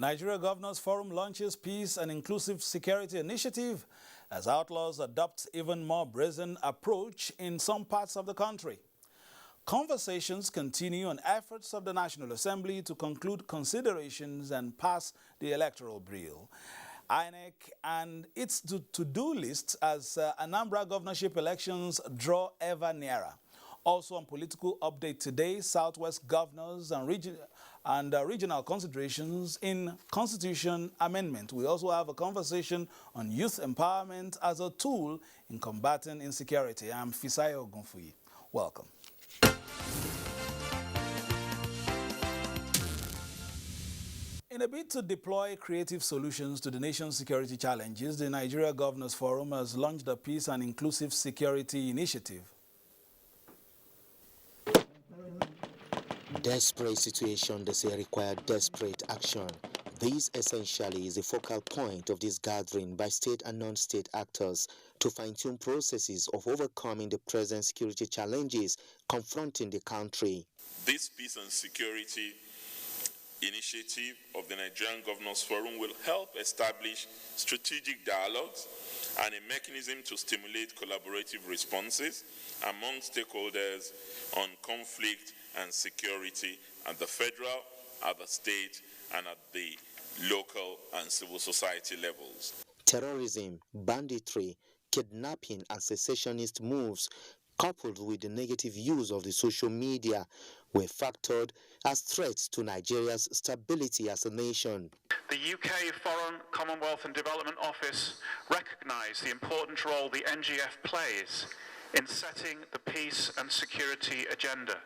Nigeria Governors Forum launches Peace and Inclusive Security Initiative as outlaws adopt even more brazen approach in some parts of the country. Conversations continue on efforts of the National Assembly to conclude considerations and pass the electoral bill. INEC and its to-do list as Anambra governorship elections draw ever nearer. Also on political update today, Southwest governors and regional considerations in Constitution amendment. We also have a conversation on youth empowerment as a tool in combating insecurity. I'm Fisayo Ogunfuyi. Welcome. In a bid to deploy creative solutions to the nation's security challenges, the Nigeria Governors Forum has launched a Peace and Inclusive Security Initiative. Desperate situation, they say, require desperate action. This essentially is the focal point of this gathering by state and non-state actors to fine-tune processes of overcoming the present security challenges confronting the country. This Peace and Security Initiative of the Nigerian Governors Forum will help establish strategic dialogues and a mechanism to stimulate collaborative responses among stakeholders on conflict and security at the federal, at the state, and at the local and civil society levels. Terrorism, banditry, kidnapping, and secessionist moves, coupled with the negative use of the social media, were factored as threats to Nigeria's stability as a nation. The UK Foreign, Commonwealth and Development Office recognised the important role the NGF plays in setting the peace and security agenda,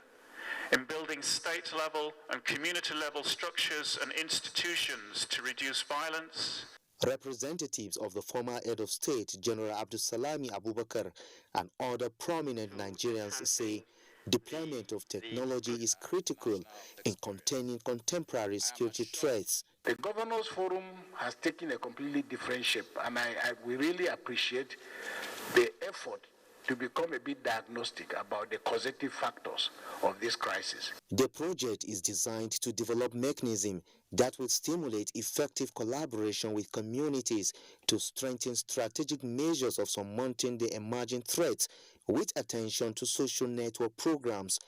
in building state-level and community-level structures and institutions to reduce violence. Representatives of the former head of state, General Abdulsalami Abubakar, and other prominent Nigerians say deployment of technology is critical in containing contemporary security threats. The Governors Forum has taken a completely different shape, and we really appreciate the effort to become a bit diagnostic about the causative factors of this crisis. The project is designed to develop mechanisms that will stimulate effective collaboration with communities to strengthen strategic measures of surmounting the emerging threats with attention to social network programs.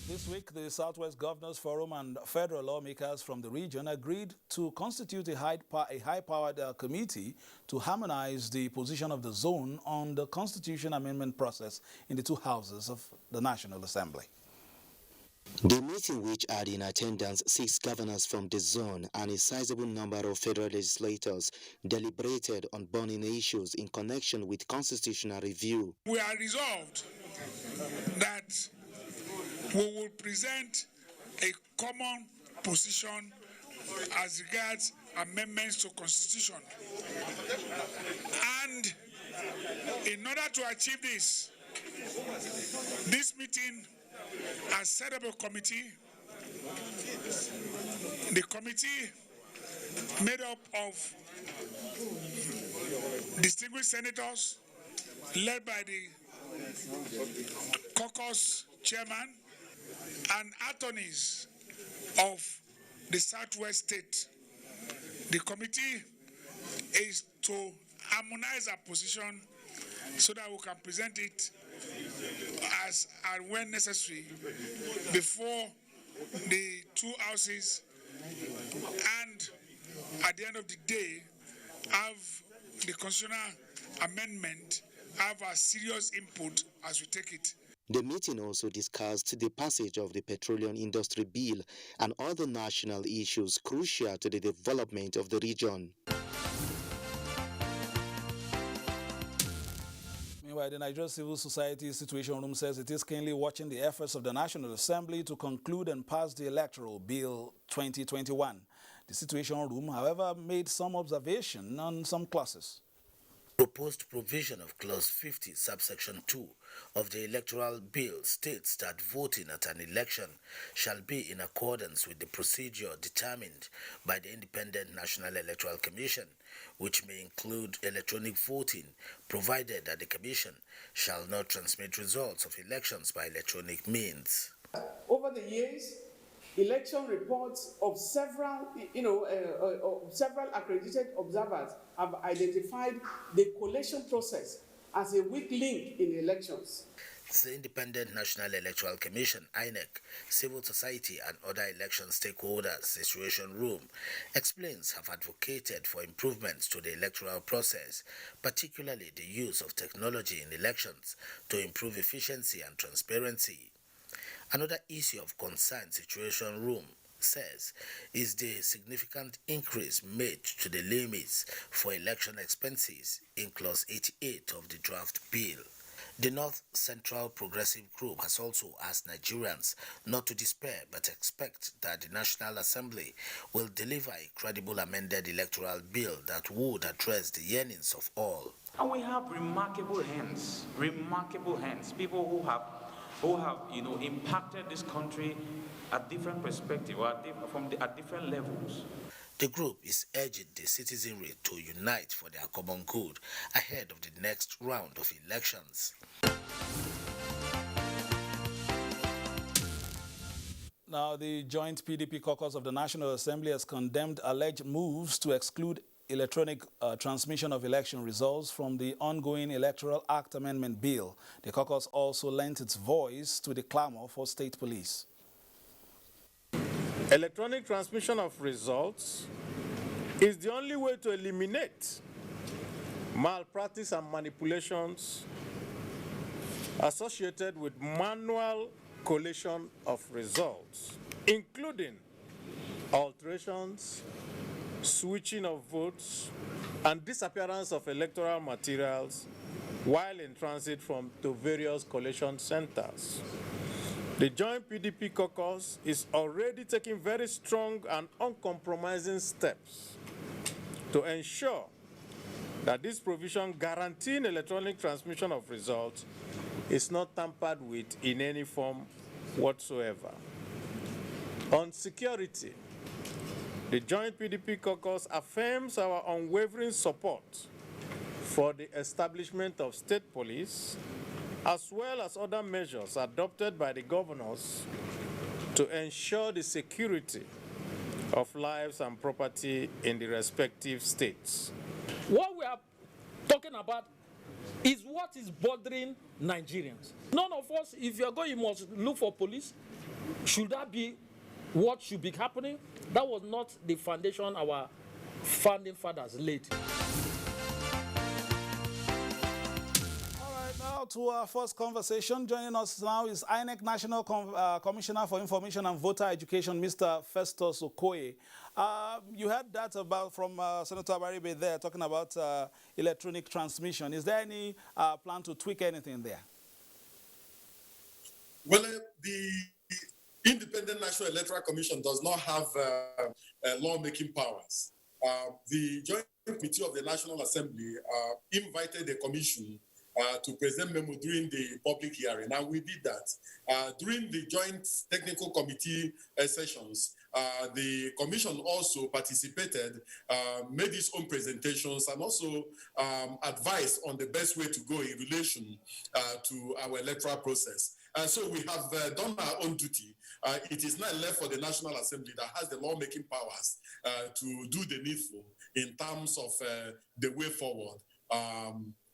This week, the Southwest Governors Forum and federal lawmakers from the region agreed to constitute a high-powered committee to harmonize the position of the zone on the Constitution amendment process in the two houses of the National Assembly. The meeting, which had in attendance 6 governors from the zone and a sizable number of federal legislators, deliberated on burning issues in connection with constitutional review. We are resolved that we will present a common position as regards amendments to Constitution. And in order to achieve this meeting has set up a committee. The committee made up of distinguished senators led by the caucus chairman and attorneys of the Southwest state. The committee is to harmonize our position so that we can present it as and when necessary before the two houses, and at the end of the day have the constitutional amendment have a serious input as we take it. The meeting also discussed the passage of the Petroleum Industry Bill and other national issues crucial to the development of the region. Meanwhile, the Nigeria Civil Society Situation Room says it is keenly watching the efforts of the National Assembly to conclude and pass the Electoral Bill 2021. The Situation Room, however, made some observation on some clauses. Proposed provision of Clause 50, subsection 2 of the Electoral Bill states that voting at an election shall be in accordance with the procedure determined by the Independent National Electoral Commission, which may include electronic voting, provided that the Commission shall not transmit results of elections by electronic means. Over the years, election reports of several, several accredited observers have identified the collation process as a weak link in elections. The Independent National Electoral Commission, INEC, civil society and other election stakeholders, Situation Room, explains have advocated for improvements to the electoral process, particularly the use of technology in elections to improve efficiency and transparency. Another issue of concern, Situation Room says, is the significant increase made to the limits for election expenses in Clause 88 of the draft bill. The North Central Progressive Group has also asked Nigerians not to despair but expect that the National Assembly will deliver a credible amended electoral bill that would address the yearnings of all. And we have remarkable hands, people who have impacted this country at different perspectives or at different levels. The group is urging the citizenry to unite for their common good ahead of the next round of elections. Now, the joint PDP Caucus of the National Assembly has condemned alleged moves to exclude electronic transmission of election results from the ongoing Electoral Act Amendment Bill. The caucus also lent its voice to the clamor for state police. Electronic transmission of results is the only way to eliminate malpractice and manipulations associated with manual collation of results, including alterations, switching of votes, and disappearance of electoral materials while in transit to various collation centers. The joint PDP caucus is already taking very strong and uncompromising steps to ensure that this provision guaranteeing electronic transmission of results is not tampered with in any form whatsoever. On security, the joint PDP caucus affirms our unwavering support for the establishment of state police, as well as other measures adopted by the governors to ensure the security of lives and property in the respective states. What we are talking about is what is bothering Nigerians. None of us, if you are going, you must look for police. Should that be what should be happening? That was not the foundation our founding fathers laid. Now to our first conversation. Joining us now is INEC National Commissioner for Information and Voter Education, Mr. Festus Okoye. You heard that from Senator Abaribe there, talking about electronic transmission. Is there any plan to tweak anything there? Well, the Independent National Electoral Commission does not have lawmaking powers. The Joint Committee of the National Assembly invited the Commission to present memo during the public hearing, and we did that. During the Joint Technical Committee sessions, the Commission also participated, made its own presentations, and also advised on the best way to go in relation to our electoral process. And so we have done our own duty. It is now left for the National Assembly that has the lawmaking powers to do the needful in terms of the way forward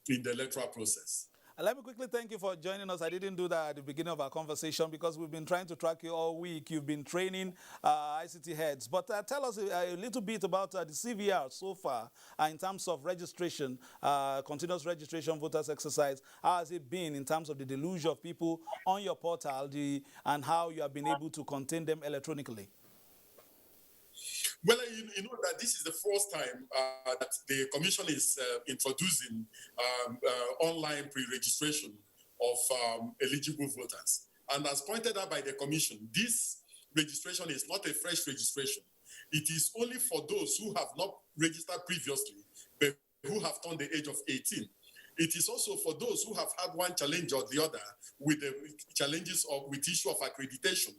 in the electoral process. Let me quickly thank you for joining us. I didn't do that at the beginning of our conversation because we've been trying to track you all week. You've been training ICT heads. But tell us a little bit about the CVR so far in terms of registration, continuous registration voters exercise. How has it been in terms of the deluge of people on your portal and how you have been able to contain them electronically? Well, you know that this is the first time that the Commission is introducing online pre-registration of eligible voters. And as pointed out by the Commission, this registration is not a fresh registration. It is only for those who have not registered previously, but who have turned the age of 18. It is also for those who have had one challenge or the other with the challenges with issue of accreditation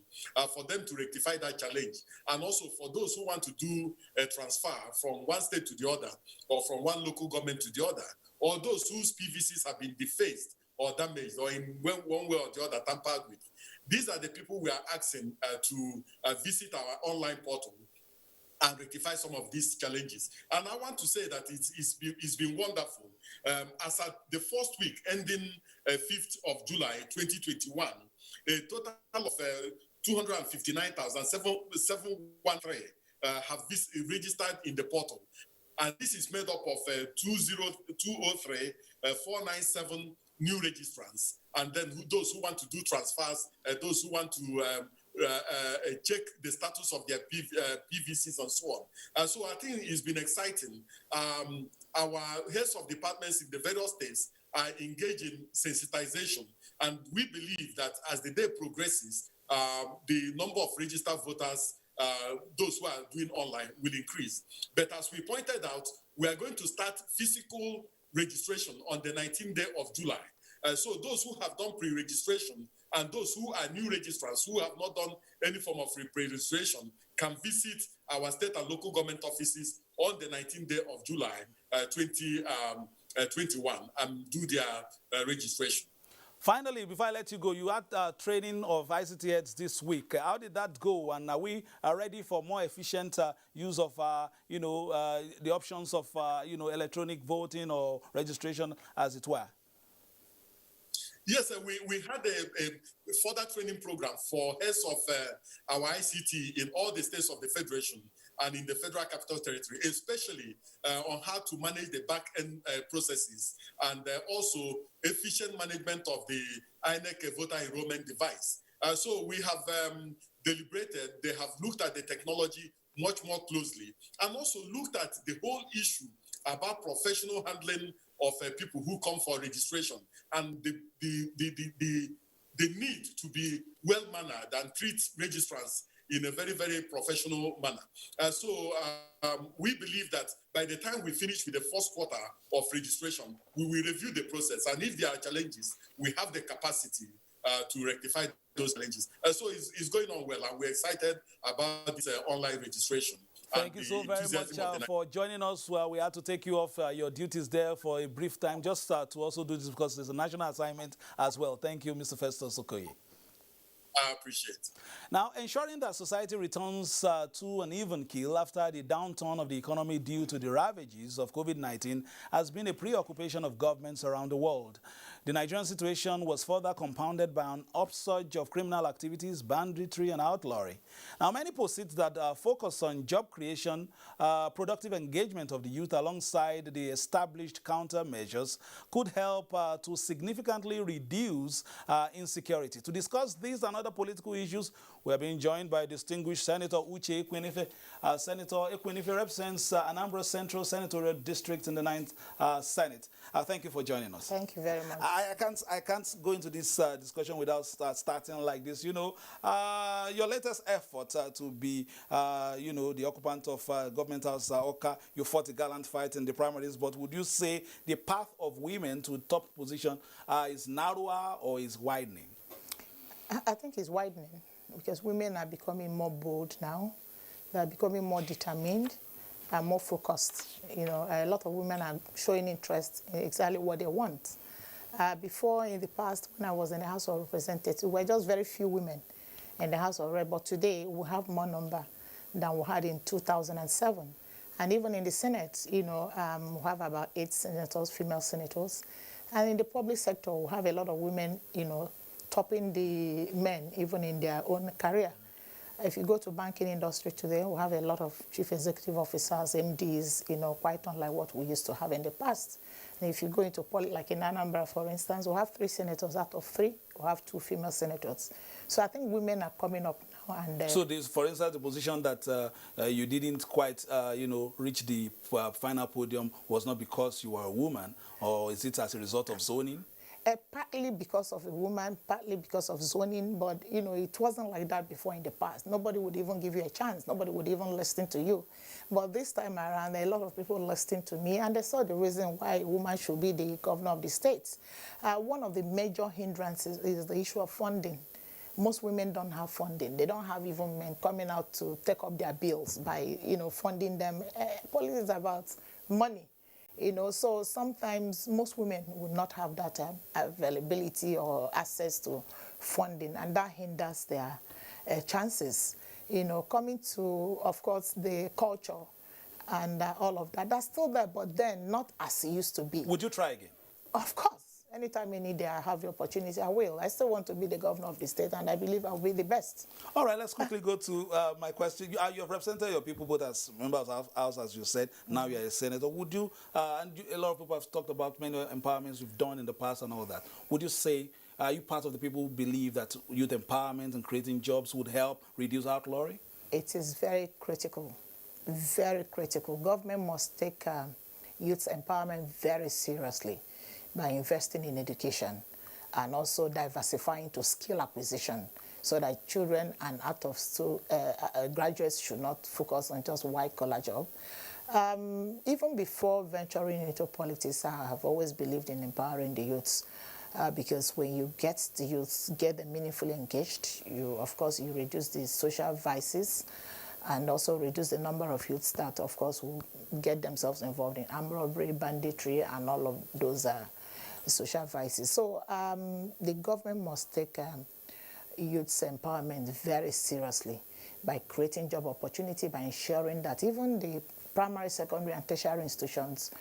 for them to rectify that challenge. And also for those who want to do a transfer from one state to the other or from one local government to the other, or those whose PVCs have been defaced or damaged or in one way or the other tampered with. These are the people we are asking to visit our online portal and rectify some of these challenges. And I want to say that it's been wonderful. As at the first week ending 5th of July 2021, a total of 259,713 have registered in the portal. And this is made up of 497 new registrants, and then those who want to do transfers, those who want to check the status of their PVCs and so on. So I think it's been exciting. Our heads of departments in the various states are engaged in sensitization, and we believe that as the day progresses, the number of registered voters, those who are doing online, will increase. But as we pointed out, we are going to start physical registration on the 19th day of July. So those who have done pre-registration and those who are new registrants who have not done any form of pre-registration can visit our state and local government offices on the 19th day of July 2021 and do their registration. Finally, before I let you go, you had training of ICT heads this week. How did that go? And are we ready for more efficient use of, the options of, electronic voting or registration, as it were? Yes, we had a further training program for heads of our ICT in all the states of the Federation and in the Federal Capital Territory, especially on how to manage the back-end processes and also efficient management of the INEC voter enrollment device. So we have deliberated, they have looked at the technology much more closely and also looked at the whole issue about professional handling of people who come for registration and the need to be well-mannered and treat registrants in a very, very professional manner. So we believe that by the time we finish with the first quarter of registration, we will review the process. And if there are challenges, we have the capacity to rectify those challenges. So it's going on well, and we're excited about this online registration. Thank you so very much for joining us. We had to take you off your duties there for a brief time, just to also do this because there's a national assignment as well. Thank you, Mr. Festus Okoye. I appreciate it. Now, ensuring that society returns to an even keel after the downturn of the economy due to the ravages of COVID-19 has been a preoccupation of governments around the world. The Nigerian situation was further compounded by an upsurge of criminal activities, banditry, and outlawry. Now, many posit that focus on job creation, productive engagement of the youth alongside the established countermeasures could help to significantly reduce insecurity. To discuss these and other political issues, we are being joined by distinguished Senator Ike Ekwe. Senator Ekwe represents Anambra Central Senatorial District in the 9th Senate. Thank you for joining us. Thank you very much. I can't go into this discussion without starting like this. You know, your latest effort to be, the occupant of Government House Oka, you fought a gallant fight in the primaries, but would you say the path of women to top position is narrower or is widening? I think it's widening because women are becoming more bold now. They're becoming more determined and more focused. You know, a lot of women are showing interest in exactly what they want. Before, in the past, when I was in the House of Representatives, we were just very few women in the House of Rep, but today we have more number than we had in 2007. And even in the Senate, we have about 8 senators, female senators. And in the public sector, we have a lot of women, topping the men, even in their own career. If you go to banking industry today, we have a lot of chief executive officers, MDs, quite unlike what we used to have in the past. And if you go into politics, like in Anambra, for instance, we have 3 senators out of 3. We have 2 female senators. So I think women are coming up now. And so this, for instance, the position that you didn't quite, reach the final podium was not because you were a woman, or is it as a result of zoning? Partly because of a woman, partly because of zoning, but, it wasn't like that before in the past. Nobody would even give you a chance. Nobody would even listen to you. But this time around, a lot of people listened to me, and they saw the reason why a woman should be the governor of the state. One of the major hindrances is the issue of funding. Most women don't have funding. They don't have even men coming out to take up their bills by, funding them. Politics is about money. So sometimes most women would not have that availability or access to funding, and that hinders their chances. You know, coming to, of course, the culture and all of that, that's still there, but then not as it used to be. Would you try again? Of course. Anytime any day I have the opportunity, I will. I still want to be the governor of the state, and I believe I'll be the best. All right, let's quickly go to my question. You have represented your people both as members of the House, as you said. Now you're a senator. Would you, a lot of people have talked about many empowerments you've done in the past and all that. Would you say, are you part of the people who believe that youth empowerment and creating jobs would help reduce outlawry? It is very critical, very critical. Government must take youth empowerment very seriously by investing in education and also diversifying to skill acquisition so that children and out of school graduates should not focus on just white-collar job. Even before venturing into politics, I have always believed in empowering the youths because when you get the youths, get them meaningfully engaged, of course, you reduce the social vices and also reduce the number of youths that, of course, will get themselves involved in armed robbery, banditry, and all of those social vices. So the government must take youth's empowerment very seriously by creating job opportunity, by ensuring that even the primary, secondary, and tertiary institutions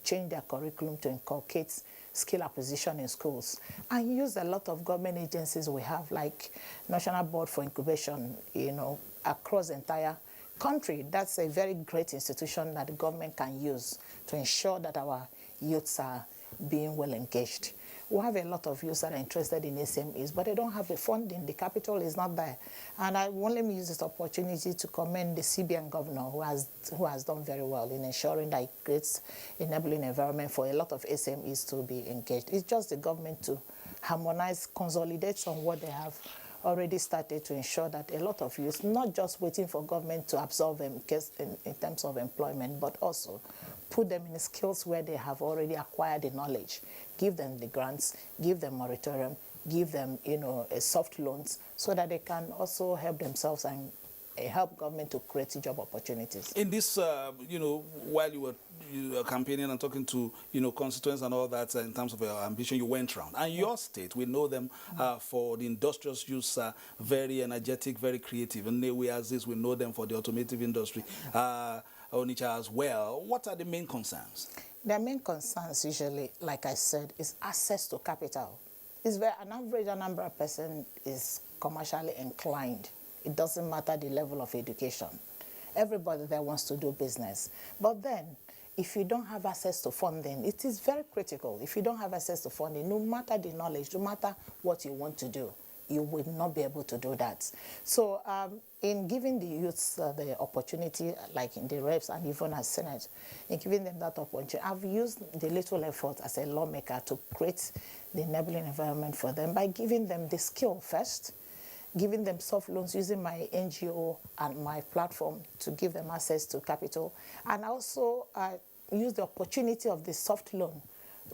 change their curriculum to inculcate skill acquisition in schools, and use a lot of government agencies we have, like National Board for Incubation, you know, across the entire country. That's a very great institution that the government can use to ensure that our youths are being well engaged. We have a lot of youths that are interested in SMEs, but they don't have the funding. The capital is not there. And I want to use this opportunity to commend the CBN governor who has done very well in ensuring that it creates enabling environment for a lot of SMEs to be engaged. It's just the government to harmonize, consolidate on what they have already started to ensure that a lot of youth, not just waiting for government to absorb them in terms of employment, but also put them in skills where they have already acquired the knowledge, give them the grants, give them moratorium, give them, you know, soft loans, so that they can also help themselves and help government to create job opportunities. In this, you know, while you were campaigning and talking to, you know, constituents and all that, in terms of your ambition, you went around. And your state, we know them for the industrious use, very energetic, very creative. And we as this, we know them for the automotive industry, Onitsha as well. What are the main concerns? The main concerns usually, like I said, is access to capital. It's very, an average Anambra person is commercially inclined. It doesn't matter the level of education. Everybody there wants to do business. But then, if you don't have access to funding, it is very critical. If you don't have access to funding, no matter the knowledge, no matter what you want to do, you will not be able to do that. So in giving the youths the opportunity, like in the reps and even as Senate, in giving them that opportunity, I've used the little effort as a lawmaker to create the enabling environment for them by giving them the skill first, giving them soft loans using my NGO and my platform to give them access to capital, and also use the opportunity of the soft loan,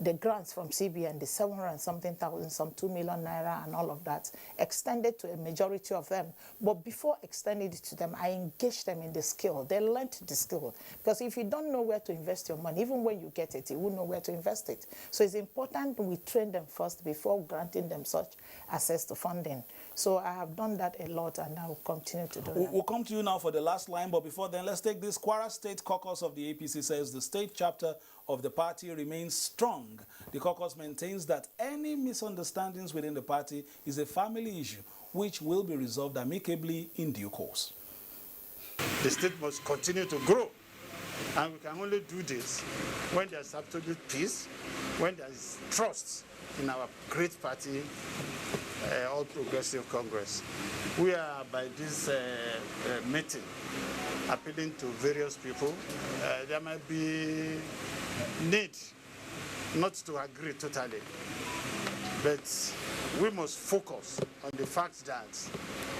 the grants from CBN, the 700 and something thousand, some 2 million naira and all of that, extended to a majority of them. But before extending it to them, I engaged them in the skill. They learned the skill. Because if you don't know where to invest your money, even when you get it, you won't know where to invest it. So it's important we train them first before granting them such access to funding. So I have done that a lot, and I will continue to do that. We'll come to you now for the last line, but before then, let's take this. Kwara State Caucus of the APC says the state chapter of the party remains strong. The caucus maintains that any misunderstandings within the party is a family issue, which will be resolved amicably in due course. The state must continue to grow, and we can only do this when there's absolute peace, when there is trust in our great party, All Progressive Congress. We are, by this meeting, appealing to various people. There might be need not to agree totally, but we must focus on the fact that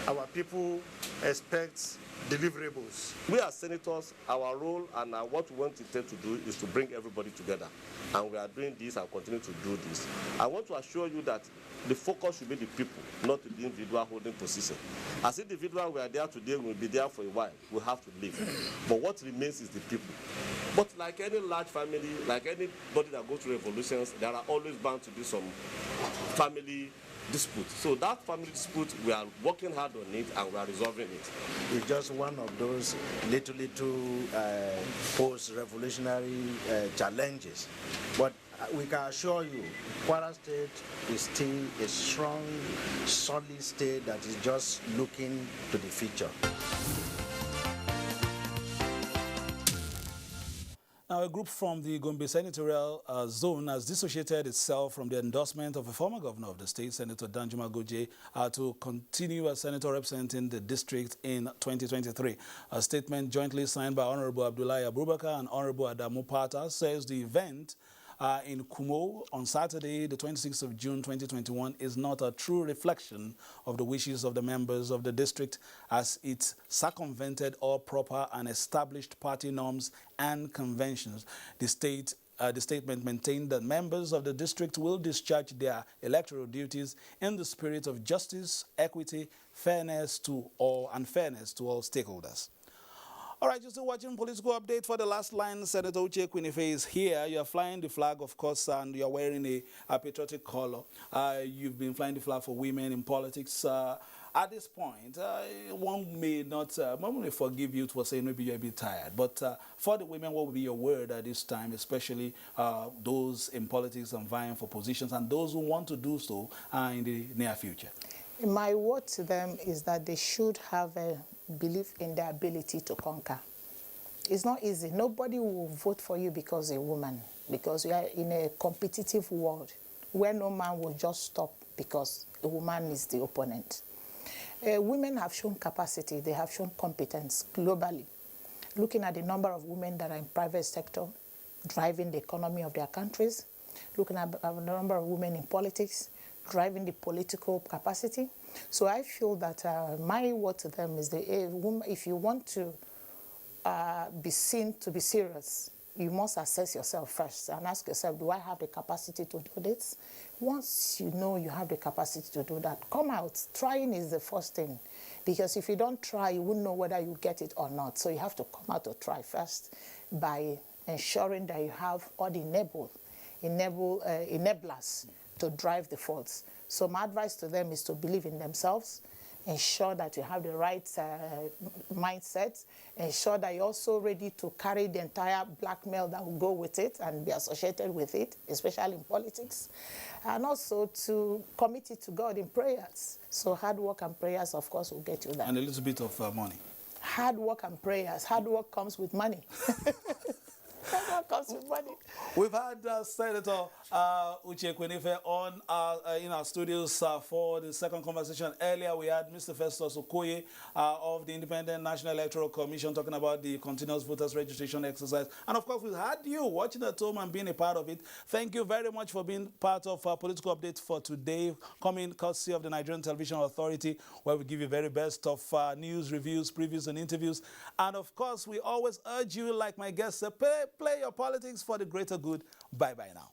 our people expect deliverables. We as senators, our role and what we want to do is to bring everybody together. And we are doing this and continue to do this. I want to assure you that the focus should be the people, not the individual holding position. As individuals, we are there today, we'll be there for a while. We have to leave. But what remains is the people. But like any large family, like anybody that goes through revolutions, there are always bound to be some family dispute. So that family dispute, we are working hard on it and we are resolving it. It's just one of those little post-revolutionary challenges. But we can assure you, Kwara State is still a strong, solid state that is just looking to the future. Now, a group from the Gombe senatorial zone has dissociated itself from the endorsement of a former governor of the state, Senator Danjuma Gujjie, to continue as senator representing the district in 2023. A statement jointly signed by Honorable Abdullahi Abubakar and Honorable Adamu Pata says the event in Kumo on Saturday, the 26th of June 2021, is not a true reflection of the wishes of the members of the district, as it circumvented all proper and established party norms and conventions. The statement maintained that members of the district will discharge their electoral duties in the spirit of justice, equity, fairness to all stakeholders. All right, you're still watching Political Update. For the last line, Senator Ike Ekwe is here. You're flying the flag, of course, and you're wearing a patriotic color. You've been flying the flag for women in politics. At this point, one may forgive you for saying maybe you're a bit tired. But for the women, what would be your word at this time, especially those in politics and vying for positions and those who want to do so in the near future? My word to them is that they should have a belief in their ability to conquer. It's not easy. Nobody will vote for you because you're a woman, because we are in a competitive world where no man will just stop because a woman is the opponent. Women have shown capacity, they have shown competence globally. Looking at the number of women that are in private sector driving the economy of their countries, looking at the number of women in politics, driving the political capacity. So I feel that my word to them is that if you want to be seen to be serious, you must assess yourself first and ask yourself, do I have the capacity to do this? Once you know you have the capacity to do that, come out. Trying is the first thing, because if you don't try, you wouldn't know whether you get it or not. So you have to come out to try first by ensuring that you have all the enablers to drive the force. So my advice to them is to believe in themselves, ensure that you have the right mindset, ensure that you're also ready to carry the entire blackmail that will go with it and be associated with it, especially in politics, and also to commit it to God in prayers. So hard work and prayers, of course, will get you there. And a little bit of money. Hard work and prayers. Hard work comes with money. Comes with money. We've had Senator Ike Ekwe on in our studios for the second conversation. Earlier, we had Mr. Festus Okoye of the Independent National Electoral Commission talking about the continuous voters registration exercise. And of course, we had you watching at home and being a part of it. Thank you very much for being part of our Political Update for today, coming courtesy of the Nigerian Television Authority, where we give you very best of news, reviews, previews, and interviews. And of course, we always urge you, like my guest said, play your politics for the greater good. Bye-bye now.